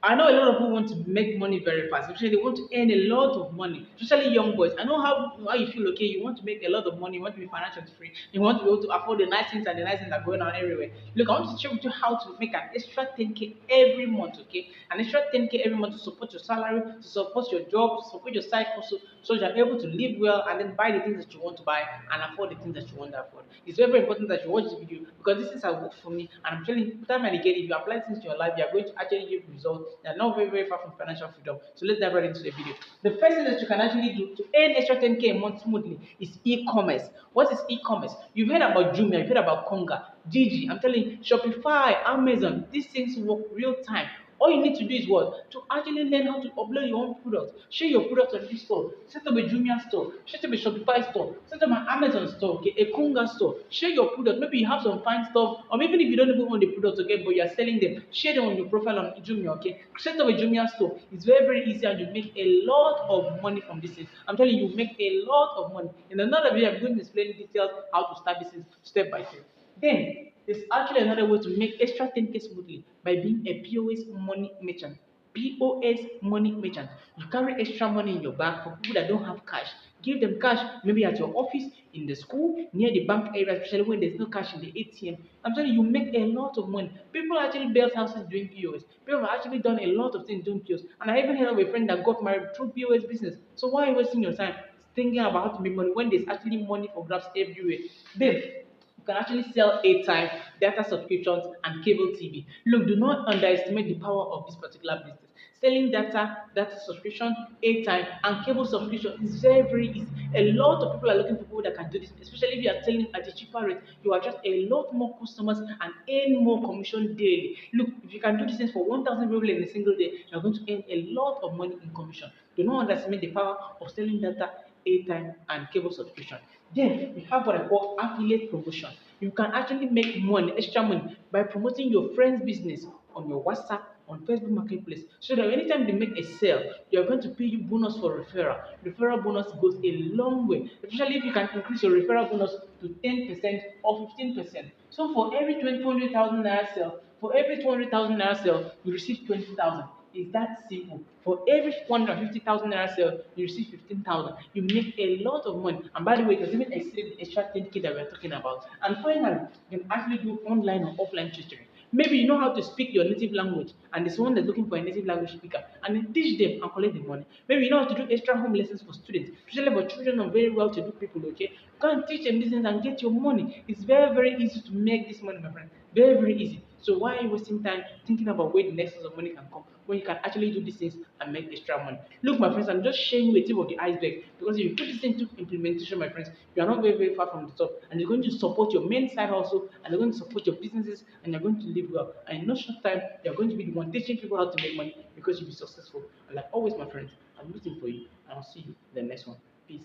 I know a lot of people want to make money very fast, especially they want to earn a lot of money, especially young boys. I know how you feel. Okay, you want to make a lot of money, you want to be financially free, you want to be able to afford the nice things and the nice things that are going on everywhere. Look, I want to share with you how to make an extra 10k every month. Okay, an extra 10k every month to support your salary, to support your job, to support your side hustle, so you're able to live well and then buy the things that you want to buy and afford the things that you want to afford. It's very, very important that you watch this video because this things have worked for me, and I'm telling you, time and again, if you apply things to your life, you are going to actually give results that are not very, very far from financial freedom. So let's dive right into the video. The first thing that you can actually do to earn extra 10k a month smoothly is e-commerce. What is e-commerce? You've heard about Jumia, you've heard about Konga, Gigi. I'm telling you, Shopify, Amazon, these things work real time. All you need to do is what? To actually learn how to upload your own product. Share your product on this store. Set up a Jumia store. Set up a Shopify store. Set up an Amazon store, okay? A Konga store. Share your product. Maybe you have some fine stuff, or even if you don't even own the product, okay, but you are selling them, share them on your profile on Jumia, okay? Set up a Jumia store. It's very, very easy, and you make a lot of money from this thing. I'm telling you, you make a lot of money. In another video, I'm going to explain in details how to start this thing step by step. Then there's actually another way to make extra 10k smoothly by being a POS money merchant. POS money merchant. You carry extra money in your bag for people that don't have cash. Give them cash, maybe at your office, in the school, near the bank area, especially when there's no cash in the ATM. I'm telling you, you make a lot of money. People actually built houses doing POS. People have actually done a lot of things doing POS. And I even heard of a friend that got married through POS business. So why are you wasting your time thinking about how to make money when there's actually money for grabs everywhere? Then you can actually sell airtime, data subscriptions, and cable TV. Look, do not underestimate the power of this particular business. Selling data subscription, airtime, and cable subscription is very, very easy. A lot of people are looking for people that can do this, especially if you are selling at a cheaper rate. You attract a lot more customers and earn more commission daily. Look, if you can do this thing for 1,000 people in a single day, you're going to earn a lot of money in commission. Do not underestimate the power of selling data, airtime, and cable subscription. Then we have what I call affiliate promotion. You can actually make money, extra money, by promoting your friend's business on your WhatsApp, on Facebook Marketplace, so that anytime they make a sale, they are going to pay you bonus for referral. Referral bonus goes a long way, especially if you can increase your referral bonus to 10% or 15%. So for every 200,000 naira sale, for every 200,000 naira sale, you receive 20,000. It's that simple. For every 150,000 naira sale, you receive 15,000. You make a lot of money. And by the way, it doesn't even exceed the extra 10k that we're talking about. And finally, you can actually do online or offline tutoring. Maybe you know how to speak your native language, and there's someone that's looking for a native language speaker, and you teach them and collect the money. Maybe you know how to do extra home lessons for students, especially for children of very well-to-do people. Okay, go and teach them these things and get your money. It's very, very easy to make this money, my friend. Very, very easy. So why are you wasting time thinking about where the next source of money can come when you can actually do these things and make extra money? Look, my friends, I'm just sharing you a tip of the iceberg, because if you put this into implementation, my friends, you are not very, very far from the top, and you're going to support your main side hustle, and you're going to support your businesses, and you're going to live well. And in no short time, you're going to be the one teaching people how to make money because you'll be successful. And like always, my friends, I'm rooting for you, and I'll see you in the next one. Peace.